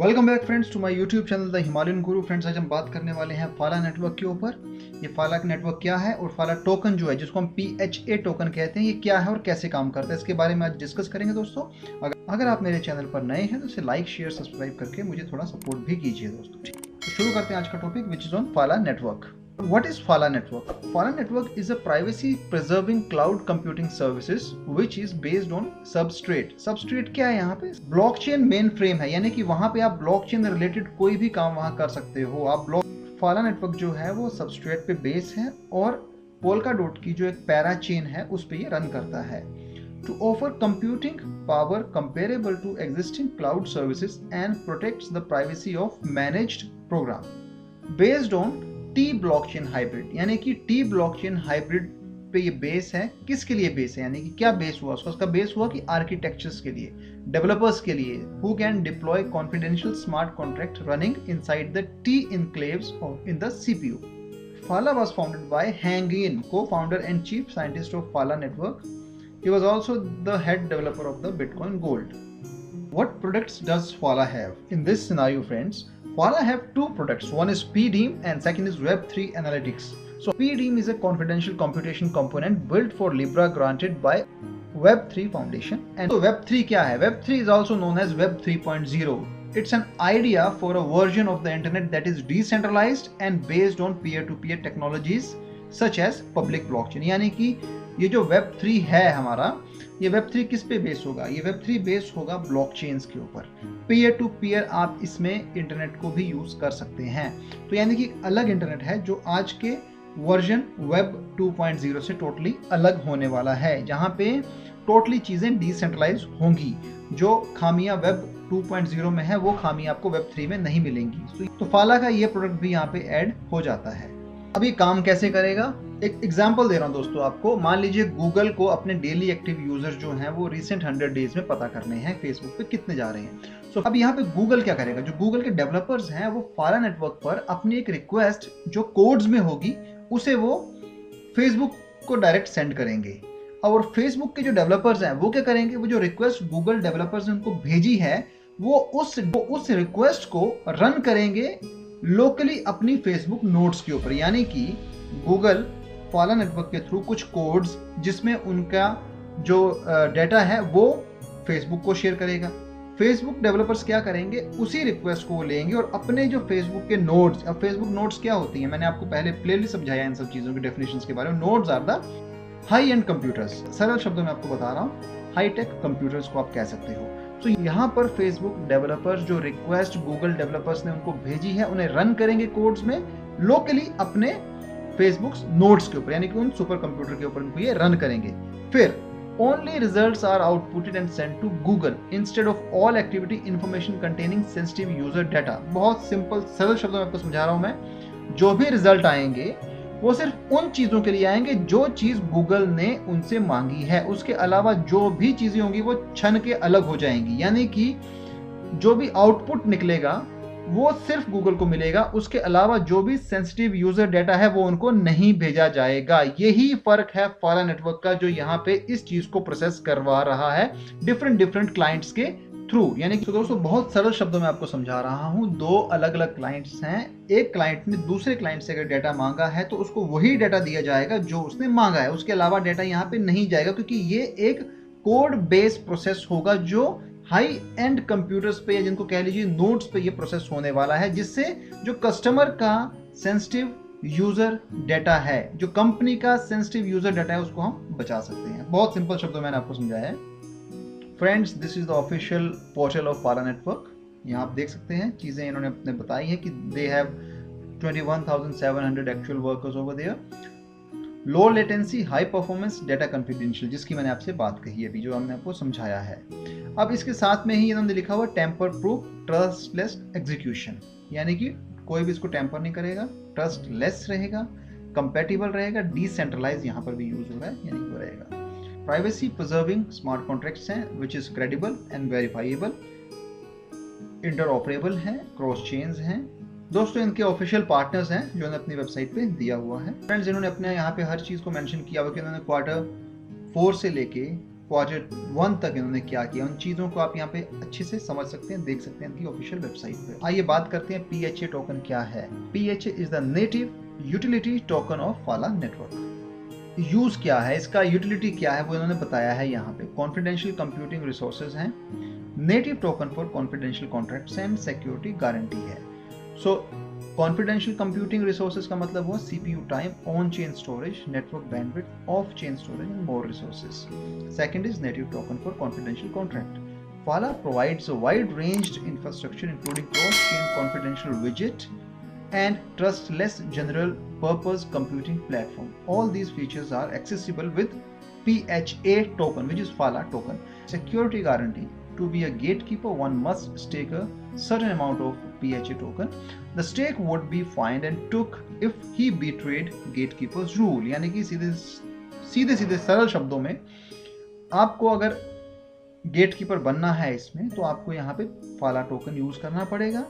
Welcome back friends to my YouTube channel the Himalayan guru. Friends, आज हम बात करने वाले हैं फाला नेटवर्क के ऊपर। ये फाला नेटवर्क क्या है और फाला टोकन जो है जिसको हम PHA टोकन कहते हैं, ये क्या है और कैसे काम करता है, इसके बारे में आज डिस्कस करेंगे दोस्तों। अगर आप मेरे चैनल पर नए हैं तो इसे लाइक शेयर सब्सक्राइब करके मुझे थोड़ा सपोर्ट भी कीजिए दोस्तों। ठीक, तो शुरू करते हैं आज का टॉपिक विच इज ऑन फाला network. What is Fala network? Fala network is a privacy preserving cloud computing services which is based on Substrate. Substrate क्या है यहाँ पे? ब्लॉकचेन मेन फ्रेम है, यानी कि वहाँ पे आप ब्लॉकचेन रिलेटेड कोई भी काम वहाँ कर सकते हो। फाला नेटवर्क जो है वो सबस्ट्रेट पे बेस है और पोल्काडॉट की जो एक पैरा चेन है उस पे ये रन करता है। To offer computing power comparable to existing cloud services and protects the privacy of managed program. Based on T blockchain hybrid, यानी कि T ब्लॉकचेन हाइब्रिड पे ये बेस है। किसके लिए बेस है, यानी कि क्या बेस हुआ उसका बेस हुआ कि आर्किटेक्चर्स के लिए, डेवलपर्स के लिए, who can deploy confidential smart contract running inside the T enclaves in the CPU. Fala was founded by Hang In, co-founder and chief scientist of Fala network. He was also the head developer of the Bitcoin Gold. What products does Fala have? In this scenario, friends, Fala have two products. One is PDEAM and second is Web3 Analytics. So PDEAM is a confidential computation component built for Libra granted by Web3 Foundation. And so Web3 क्या है? Web3 is also known as Web 3.0. It's an idea for a version of the internet that is decentralized and based on peer-to-peer technologies such as public blockchain. यानी कि ये जो Web3 है हमारा, ये Web3 किस पे बेस होगा? ये Web3 बेस होगा ब्लॉकचेन्स के ऊपर। पीयर टू पीयर आप इसमें इंटरनेट को भी यूज कर सकते हैं। तो यानी कि अलग इंटरनेट है जो आज के वर्जन वेब 2.0 से टोटली अलग होने वाला है, जहां पे टोटली चीजें डिसेंट्रलाइज होंगी। जो खामियां वेब 2.0 में है वो खामियां आपको वेब 3 में नहीं मिलेंगी। तो फाला का ये प्रोडक्ट भी यहाँ पे ऐड हो जाता है। अब ये काम कैसे करेगा, एक एग्जांपल दे रहा हूँ दोस्तों आपको। मान लीजिए गूगल को अपने डेली एक्टिव यूजर जो हैं वो रिसेंट 100 डेज में पता करने हैं फेसबुक पे कितने जा रहे हैं। सो अब यहाँ पे गूगल क्या करेगा, जो गूगल के डेवलपर्स हैं वो फाला नेटवर्क पर अपनी एक रिक्वेस्ट जो कोड्स में होगी उसे वो फेसबुक को डायरेक्ट सेंड करेंगे। और फेसबुक के जो डेवलपर्स हैं वो क्या करेंगे, वो जो रिक्वेस्ट गूगल डेवलपर्स ने उनको भेजी है वो उस रिक्वेस्ट को रन करेंगे लोकली अपनी फेसबुक नोड्स के ऊपर। यानी कि गूगल फाला नेटवर्क के थ्रू कुछ कोड्स जिसमें उनका जो डेटा है वो फेसबुक को शेयर करेगा। फेसबुक डेवलपर्स क्या करेंगे, उसी रिक्वेस्ट को लेंगे और अपने जो फेसबुक के नोड्स, अब फेसबुक नोड्स क्या होती हैं, मैंने आपको पहले प्लेलिस्ट समझाया इन सब चीजों की डेफिनेशंस के बारे में। Nodes are the high end computers, सरल शब्दों में आपको बता रहा हूँ, हाई टेक कंप्यूटर्स को आप कह सकते हो। तो यहाँ पर फेसबुक डेवलपर्स जो रिक्वेस्ट गूगल डेवलपर्स ने उनको भेजी है उन्हें रन करेंगे कोड्स में लोकली अपने फेसबुक नोड्स के ऊपर, यानी कि उन सुपर कंप्यूटर के ऊपर उनको ये रन करेंगे। फिर only results are outputted and send to Google instead of all activity information containing sensitive user data. बहुत सिंपल सरल शब्दों में आपको समझा रहा हूं मैं। जो भी रिजल्ट आएंगे वो सिर्फ उन चीजों के लिए आएंगे जो चीज गूगल ने उनसे मांगी है, उसके अलावा जो भी चीजें होंगी वो छन के अलग हो जाएंगी। यानी कि जो भी आउटपुट निकलेगा वो सिर्फ गूगल को मिलेगा, उसके अलावा जो भी सेंसिटिव यूजर डाटा है वो उनको नहीं भेजा जाएगा। यही फर्क है फाला नेटवर्क का, जो यहाँ पे इस चीज को प्रोसेस करवा रहा है डिफरेंट क्लाइंट्स के थ्रू। यानी कि दोस्तों बहुत सरल शब्दों में आपको समझा रहा हूँ, दो अलग अलग क्लाइंट्स हैं। एक क्लाइंट ने दूसरे क्लाइंट से अगर डाटा मांगा है तो उसको वही डाटा दिया जाएगा जो उसने मांगा है, उसके अलावा डाटा यहाँ पे नहीं जाएगा, क्योंकि ये एक कोड बेस प्रोसेस होगा जो हाई एंड कंप्यूटर्स पे या जिनको कह लीजिए नोड्स पे ये प्रोसेस होने वाला है, जिससे जो कस्टमर का सेंसिटिव यूजर डाटा है, जो कंपनी का सेंसिटिव यूजर डाटा है, उसको हम बचा सकते हैं। बहुत सिंपल शब्दों में मैंने आपको समझाया है। Friends, this is the official portal of फाला नेटवर्क। यहाँ आप देख सकते हैं चीजें इन्होंने अपने बताई है कि they have 21,700 actual workers over there. Low latency high performance data confidential, जिसकी मैंने आपसे बात कही अभी, जो हमने आपको समझाया है। अब इसके साथ में ही इन्होंने लिखा हुआ टेम्पर प्रूफ ट्रस्टलेस एग्जीक्यूशन, यानी कि कोई भी इसको टेम्पर नहीं करेगा, ट्रस्टलेस रहेगा, कंपैटिबल रहेगा, डिसेंट्रलाइज यहाँ पर भी यूज हो रहा है, यानी कि वो रहेगा। प्राइवेसी प्रिजर्विंग स्मार्ट कॉन्ट्रैक्ट्स हैं which is credible and verifiable, interoperable हैं, क्रॉस चेन्स हैं। दोस्तों इनके ऑफिशियल पार्टनर्स हैं जो इन्होंने अपनी वेबसाइट पे दिया हुआ है। फ्रेंड्स, इन्होंने अपने यहाँ पे हर चीज़ को मेंशन किया हुआ कि इन्होंने Q4 से लेके Q1 तक इन्होंने क्या किया, उन चीज़ों को आप यहाँ पे अच्छे से समझ सकते हैं, देख सकते हैं इनकी ऑफिशियल वेबसाइट पे। आइए बात करते हैं PHA टोकन क्या है। PHA is the native utility token of फाला नेटवर्क। यूज क्या है इसका, यूटिलिटी क्या है वो इन्होंने बताया है यहाँ पे। कॉन्फिडेंशियल कंप्यूटिंग रिसोर्सेज हैं, native token for confidential contracts and security guarantee है। सो कॉन्फिडेंशियल कंप्यूटिंग रिसोर्सेज का मतलब हुआ CPU time, on chain storage, network bandwidth, of chain storage and more resources. Second is native token for confidential contract. Fala provides a wide-ranged infrastructure including cross-chain confidential widget and trustless general-purpose computing platform. All these features are accessible with PHA token, which is Fala token. Security guarantee. To be a gatekeeper, one must stake a certain amount of PHA token. The stake would be fined and took if he betrayed gatekeeper's rule. यानी कि सीधे सरल शब्दों में आपको अगर gatekeeper बनना है इसमें तो आपको यहाँ पे फाला टोकन यूज करना पड़ेगा,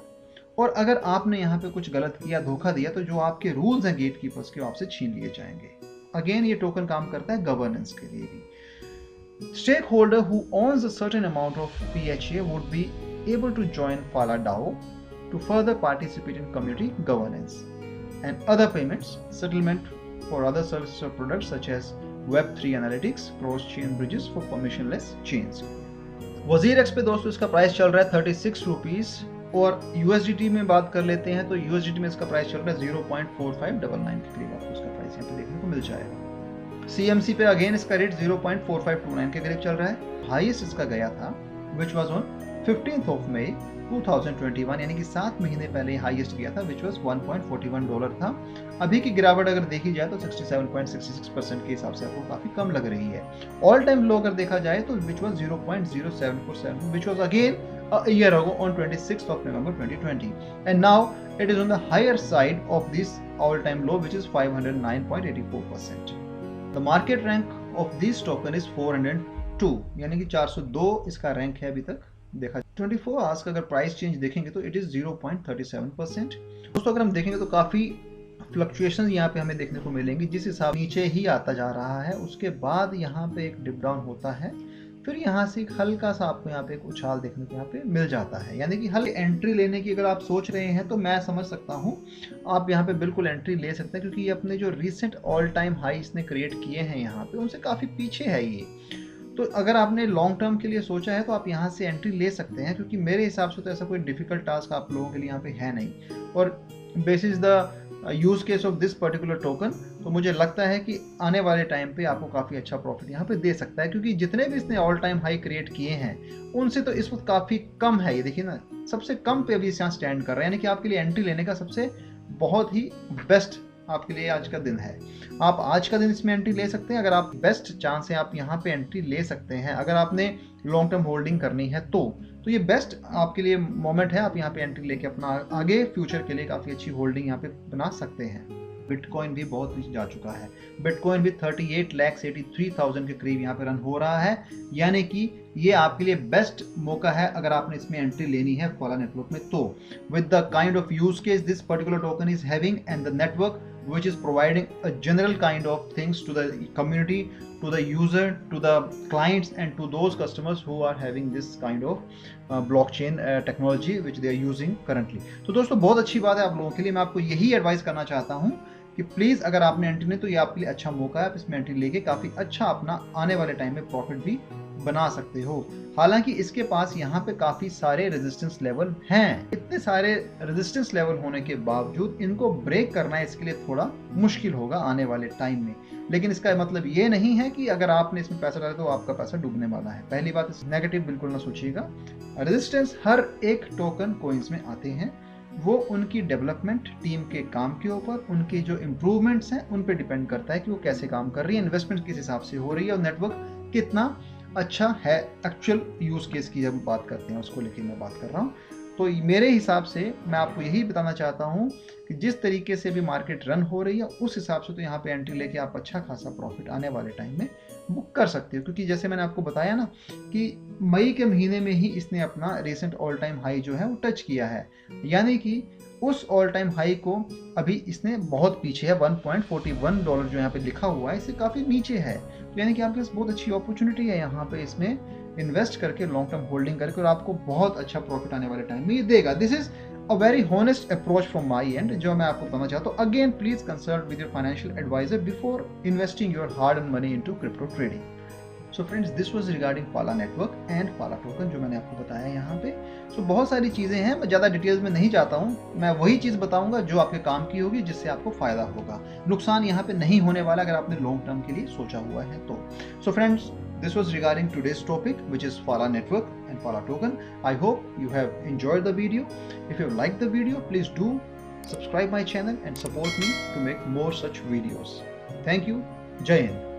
और अगर आपने यहाँ पे कुछ गलत किया, धोखा दिया, तो जो आपके रूल्स हैं गेटकीपर्स के आपसे छीन लिए जाएंगे। अगेन ये टोकन काम करता है गवर्नेंस के लिए भी। Stakeholder who owns a certain amount of PHA would be able to join Phala DAO to further participate in community governance and other payments, settlement for other services और products such as Web3 analytics, cross chain bridges for permissionless chains. WazirX पे दोस्तों इसका price चल रहा है 36 rupees, और USDT में बात कर लेते हैं तो USDT में इसका प्राइस चल रहा है 0.4599 के करीब, आपको इसका प्राइस यहाँ पे देखने को मिल जाएगा। CMC पे अगेन इसका रेट 0.4529 के करीब चल रहा है। हाईएस्ट इसका गया था which was on 15th of May 2021, यानी कि 7 महीने पहले हाईएस्ट गया था, विच वॉज $1.41 था। अभी की गिरावट अगर देखी जाए तो 67.66% के हिसाब से आपको काफी कम लग रही है। ऑल टाइम लो अगर देखा जाए तो which was 0.0747, which was again a year ago on 26th of November 2020, and now it is on the higher side of this all time low, which is 509.84%. The market rank of this token is 402, यानी कि 402 इसका rank है अभी तक देखा। 24 hours का अगर price change देखेंगे तो इट इज 0.37%। दोस्तों अगर हम देखेंगे तो काफी फ्लक्चुएशन यहाँ पे हमें देखने को मिलेंगी, जिस हिसाब नीचे ही आता जा रहा है, उसके बाद यहाँ पे एक डिप डाउन होता है, फिर यहाँ से एक हल्का सा आपको यहाँ पे एक उछाल देखने को यहाँ पे मिल जाता है। यानी कि हल्की एंट्री लेने की अगर आप सोच रहे हैं तो मैं समझ सकता हूँ, आप यहाँ पे बिल्कुल एंट्री ले सकते हैं, क्योंकि ये अपने जो रिसेंट ऑल टाइम हाई इसने क्रिएट किए हैं यहाँ पे, उनसे काफ़ी पीछे है ये। तो अगर आपने लॉन्ग टर्म के लिए सोचा है तो आप यहाँ से एंट्री ले सकते हैं, क्योंकि मेरे हिसाब से तो ऐसा कोई डिफिकल्ट टास्क आप लोगों के लिए यहाँ पे है नहीं। और basis the use case of this particular token, तो मुझे लगता है कि आने वाले टाइम पे आपको काफ़ी अच्छा प्रॉफिट यहाँ पे दे सकता है, क्योंकि जितने भी इसने ऑल टाइम हाई क्रिएट किए हैं उनसे तो इस वक्त काफ़ी कम है। ये देखिए ना, सबसे कम पे अभी इस यहाँ स्टैंड कर रहा है, यानी कि आपके लिए एंट्री लेने का सबसे बहुत ही बेस्ट आपके लिए आज का दिन है। आप आज का दिन इसमें एंट्री ले सकते हैं, अगर आप बेस्ट चांस है आप यहाँ पे एंट्री ले सकते हैं। अगर आपने लॉन्ग टर्म होल्डिंग करनी है तो ये बेस्ट आपके लिए मोमेंट है, आप यहाँ पे एंट्री लेके अपना आगे फ्यूचर के लिए काफ़ी अच्छी होल्डिंग यहाँ पे बना सकते हैं। बिटकॉइन भी बहुत नीचे जा चुका है, बिटकॉइन भी 38,83,000 के करीब यहाँ पे रन हो रहा है, यानी कि ये आपके लिए बेस्ट मौका है अगर आपने इसमें एंट्री लेनी है फाला नेटवर्क में। तो with the kind of use case this particular token is having and the network which is providing a general kind of things to the community, to the user, to the clients and to those customers who are having this kind of blockchain technology which they are using currently। तो दोस्तों बहुत अच्छी बात है आप लोगों के लिए। मैं आपको यही एडवाइस करना चाहता हूँ कि प्लीज़ अगर आपने एंट्री नहीं तो ये आपके लिए अच्छा मौका है, आप इसमें एंट्री लेके काफ़ी अच्छा अपना आने वाले टाइम में प्रॉफिट भी बना सकते हो। हालांकि इसके पास यहाँ पे काफ़ी सारे रेजिस्टेंस लेवल हैं, इतने सारे रेजिस्टेंस लेवल होने के बावजूद इनको ब्रेक करना इसके लिए थोड़ा मुश्किल होगा आने वाले टाइम में। लेकिन इसका मतलब ये नहीं है कि अगर आपने इसमें पैसा डाला तो आपका पैसा डूबने वाला है। पहली बात, इस नेगेटिव बिल्कुल ना सोचिएगा। रेजिस्टेंस हर एक टोकन कोइंस में आते हैं, वो उनकी डेवलपमेंट टीम के काम के ऊपर, उनके जो इम्प्रूवमेंट्स हैं उन पे डिपेंड करता है कि वो कैसे काम कर रही है, इन्वेस्टमेंट किस हिसाब से हो रही है और नेटवर्क कितना अच्छा है। एक्चुअल यूज केस की जब बात करते हैं उसको लेके मैं बात कर रहा हूँ। तो मेरे हिसाब से मैं आपको यही बताना चाहता हूँ कि जिस तरीके से भी मार्केट रन हो रही है उस हिसाब से तो यहाँ पे एंट्री लेके आप अच्छा खासा प्रॉफिट आने वाले टाइम में बुक कर सकते हो, क्योंकि जैसे मैंने आपको बताया ना कि मई के महीने में ही इसने अपना रिसेंट ऑल टाइम हाई जो है वो टच किया है, यानी कि उस ऑल टाइम हाई को अभी इसने बहुत पीछे है, $1.41 जो यहाँ पे लिखा हुआ है इससे काफ़ी नीचे है। तो यानी कि आपके पास बहुत अच्छी अपॉर्चुनिटी है यहाँ पे इसमें इन्वेस्ट करके लॉन्ग टर्म होल्डिंग करके, और आपको बहुत अच्छा प्रॉफिट आने वाले टाइम में ये देगा। This is a very honest approach from my end जो मैं आपको बताना चाहता हूँ। Again please consult with your financial advisor before investing your hard and money into crypto trading. So friends, this was regarding Phala network and Phala token जो मैंने आपको बताया यहाँ पे। सो बहुत सारी चीज़ें हैं, मैं ज़्यादा डिटेल्स में नहीं जाता हूँ, मैं वही चीज़ बताऊंगा जो आपके काम की होगी, जिससे आपको फ़ायदा होगा। नुकसान यहाँ पे नहीं होने वाला अगर आपने लॉन्ग टर्म के लिए सोचा हुआ है तो। So friends, this was regarding today's topic, which is Fala network and Fala token. I hope you have enjoyed the video. If you have liked the video, please do subscribe my channel and support me to make more such videos. Thank you. Jai Hind.